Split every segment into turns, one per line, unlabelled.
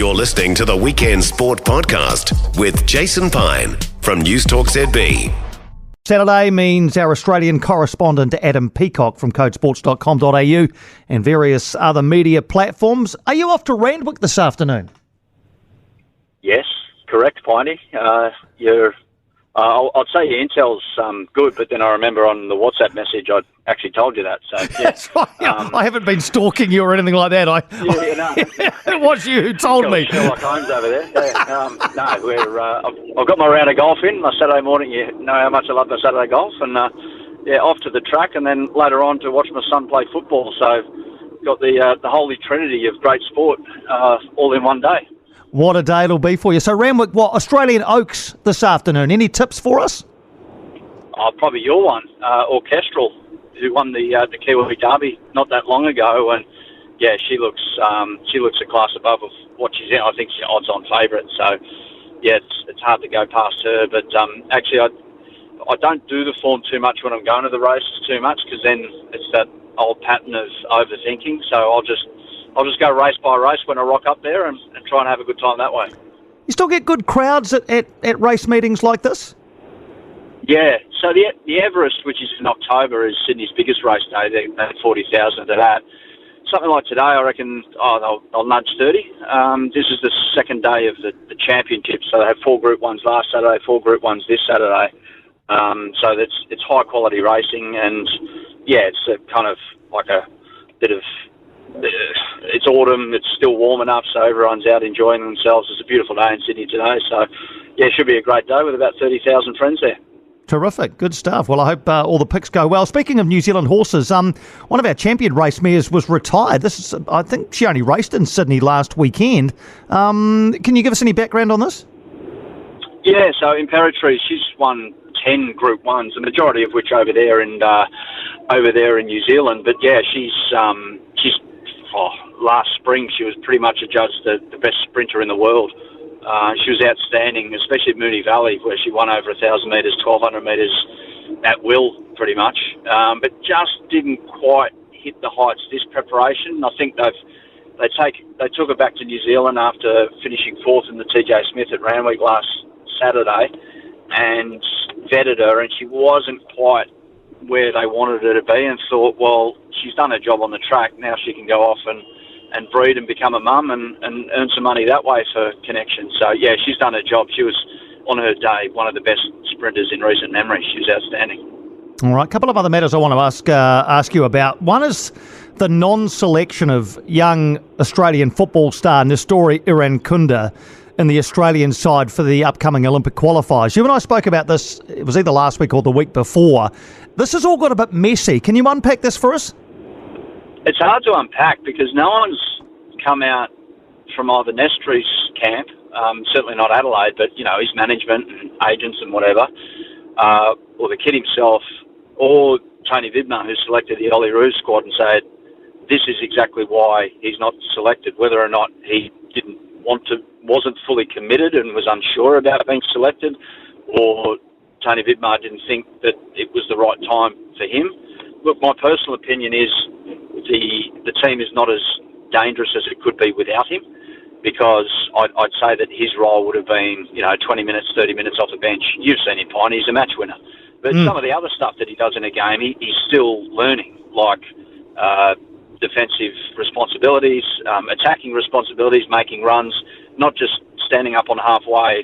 You're listening to the Weekend Sport Podcast with Jason Pine from News Talk ZB.
Saturday means our Australian correspondent Adam Peacock from codesports.com.au and various other media platforms. Are you off to Randwick this afternoon?
Yes, correct, Piney. I'd say your intel's good, but then I remember on the WhatsApp message I actually told you that. So yeah.
That's right. I haven't been stalking you or anything like that. It was you who told me.
Sherlock Holmes over there. Yeah. I've got my round of golf in my Saturday morning. You know how much I love my Saturday golf, and off to the track, and then later on to watch my son play football. So got the holy trinity of great sport all in one day.
What a day it'll be for you. So Randwick, Australian Oaks this afternoon. Any tips for us?
Probably your one, Orchestral, who won the Kiwi Derby not that long ago, and yeah, she looks a class above of what she's in. I think she's odds-on favourite. So yeah, it's hard to go past her. But actually, I don't do the form too much when I'm going to the races too much, because then it's that old pattern of overthinking. So I'll just go race by race when I rock up there and try and have a good time that way.
You still get good crowds at race meetings like this?
Yeah, so the Everest, which is in October, is Sydney's biggest race day. They had 40,000 to that. Something like today, I reckon, they'll nudge 30. This is the second day of the championship, so they had 4 Group 1s last Saturday, 4 Group 1s this Saturday. So it's high-quality racing, and yeah, it's a kind of like a bit of... It's autumn, it's still warm enough, so everyone's out enjoying themselves. It's a beautiful day in Sydney today, so yeah, it should be a great day with about 30,000 friends there.
Terrific, good stuff. Well, I hope all the picks go well. Speaking of New Zealand horses, one of our champion race mares was retired. I think she only raced in Sydney last weekend. Can you give us any background on this?
Yeah, so Imperatriz, she's won 10 Group 1s, the majority of which over there in New Zealand. But yeah, she's last spring she was pretty much adjudged the best sprinter in the world. She was outstanding, especially at Moonee Valley, where she won over 1,000 metres, 1,200 metres at will, pretty much. But just didn't quite hit the heights this preparation. I think they took her back to New Zealand after finishing 4th in the TJ Smith at Randwick last Saturday and vetted her, and she wasn't quite where they wanted her to be, and thought, well, she's done her job on the track, now she can go off and breed and become a mum and earn some money that way for Connection. So yeah, she's done her job. She was, on her day, one of the best sprinters in recent memory. She was outstanding.
All right, a couple of other matters I want to ask you about. One is the non-selection of young Australian football star Nestori Irankunda in the Australian side for the upcoming Olympic qualifiers. You and I spoke about this, it was either last week or the week before. This has all got a bit messy. Can you unpack this for us?
It's hard to unpack because no one's come out from either Nestori's camp, certainly not Adelaide, but, you know, his management and agents and whatever, or the kid himself, or Tony Vidmar, who selected the Ollie Roos squad, and said, this is exactly why he's not selected, whether or not he wasn't fully committed and was unsure about being selected, or Tony Vidmar didn't think that it was the right time for him. Look, my personal opinion is the team is not as dangerous as it could be without him, because I'd say that his role would have been, 20 minutes, 30 minutes off the bench. You've seen him, Pine, he's a match winner. But some of the other stuff that he does in a game, he's still learning, like defensive responsibilities, attacking responsibilities, making runs, not just standing up on halfway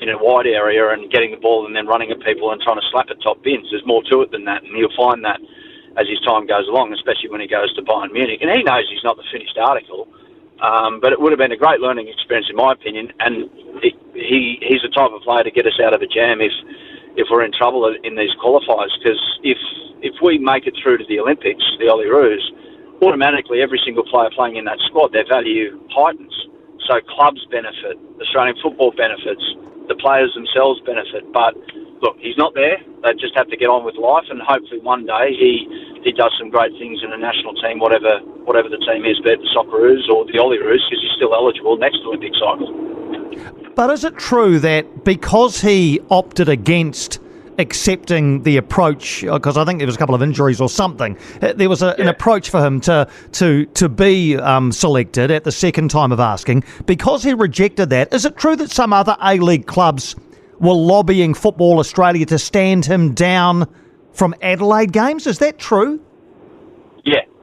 in a wide area and getting the ball and then running at people and trying to slap at top bins. There's more to it than that, and he'll find that as his time goes along, especially when he goes to Bayern Munich. And he knows he's not the finished article, but it would have been a great learning experience, in my opinion, and he's the type of player to get us out of a jam if we're in trouble in these qualifiers, because if we make it through to the Olympics, the Ollie Roos, automatically every single player playing in that squad, their value heightens. So clubs benefit, Australian football benefits, the players themselves benefit. But look, he's not there. They just have to get on with life, and hopefully one day he does some great things in a national team, whatever the team is, be it the Socceroos or the Ollie Roos, because he's still eligible next Olympic cycle.
But is it true that because he opted against accepting the approach, because I think there was a couple of injuries or something. There was an approach for him to be selected at the second time of asking. Because he rejected that, is it true that some other A-League clubs were lobbying Football Australia to stand him down from Adelaide games? Is that true?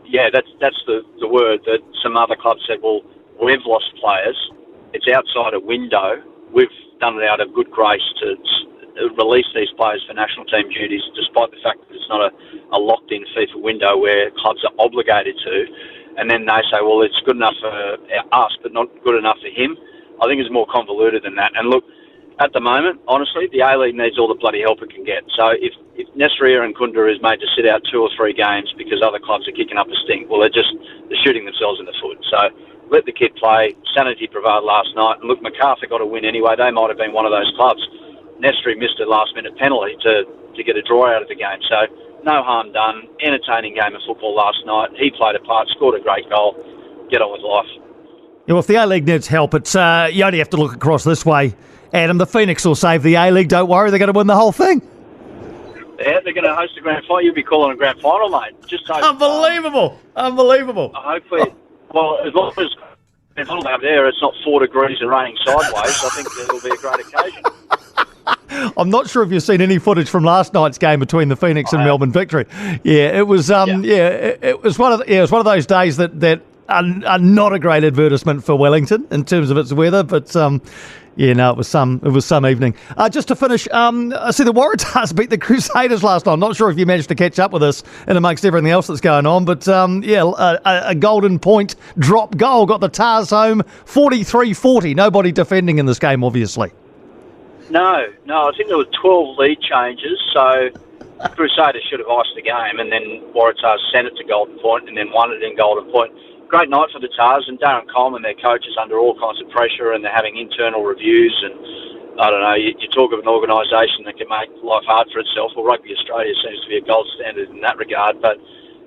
Yeah, that's the word, that some other clubs said, well, we've lost players. It's outside a window. We've done it out of good grace to release these players for national team duties, despite the fact that it's not a locked-in FIFA window where clubs are obligated to. And then they say, well, it's good enough for us, but not good enough for him. I think it's more convoluted than that. And look, at the moment, honestly, the A-League needs all the bloody help it can get. So if Nestor Irankunda is made to sit out 2 or 3 games because other clubs are kicking up a stink, well, they're shooting themselves in the foot. So let the kid play. Sanity prevailed last night. And look, Macarthur got a win anyway. They might have been one of those clubs. Nestor missed a last-minute penalty to get a draw out of the game. So no harm done. Entertaining game of football last night. He played a part, scored a great goal. Get on with life.
Yeah, well, if the A-League needs help, it's you only have to look across this way. Adam, the Phoenix will save the A-League. Don't worry, they're going to win the whole thing.
Yeah, they're going to host a grand final. You'll be calling a grand final, mate. Just hope,
Unbelievable.
Hopefully, well, as long as it's not out there, it's not 4 degrees and raining sideways. I think it'll be a great occasion.
I'm not sure if you've seen any footage from last night's game between the Phoenix and Melbourne Victory. Yeah, it was. It was one of those days that are not a great advertisement for Wellington in terms of its weather, but. Yeah, no, it was some evening. Just to finish, I see the Waratahs beat the Crusaders last night. I'm not sure if you managed to catch up with us and amongst everything else that's going on, but a golden point drop goal got the Tars home 43-40. Nobody defending in this game, obviously. No, I think there were 12 lead changes, so Crusaders should have iced the game, and then Waratahs sent it to Golden Point and then won it in Golden Point. Great night for the Tars, and Darren Coleman, their coach, is under all kinds of pressure, and they're having internal reviews. And I don't know, you talk of an organisation that can make life hard for itself. Well, Rugby Australia seems to be a gold standard in that regard, but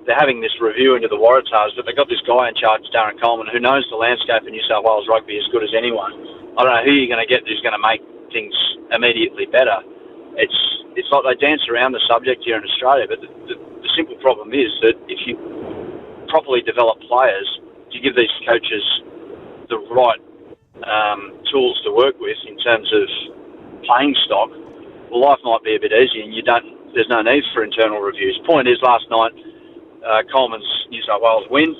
they're having this review into the Waratahs. But they've got this guy in charge, Darren Coleman, who knows the landscape of New South Wales rugby as good as anyone. I don't know who you're going to get who's going to make things immediately better. It's like they dance around the subject here in Australia, but the simple problem is that if you properly develop players, you give these coaches the right tools to work with in terms of playing stock, well, life might be a bit easier, and there's no need for internal reviews. Point is, last night, Coleman's New South Wales win,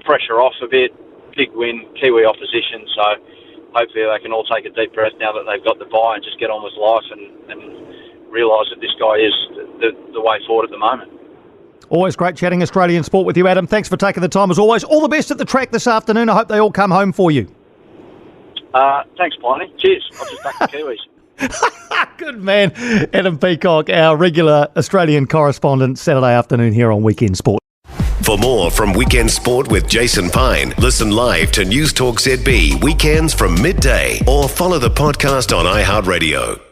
pressure off a bit, big win, Kiwi opposition, so hopefully they can all take a deep breath now that they've got the bye and just get on with life and realise that this guy is the way forward at the moment. Always great chatting Australian sport with you, Adam. Thanks for taking the time as always. All the best at the track this afternoon. I hope they all come home for you.
Thanks, Piney. Cheers. I'll just back the Kiwis.
Good man. Adam Peacock, our regular Australian correspondent, Saturday afternoon here on Weekend Sport.
For more from Weekend Sport with Jason Pine, listen live to News Talk ZB weekends from midday or follow the podcast on iHeartRadio.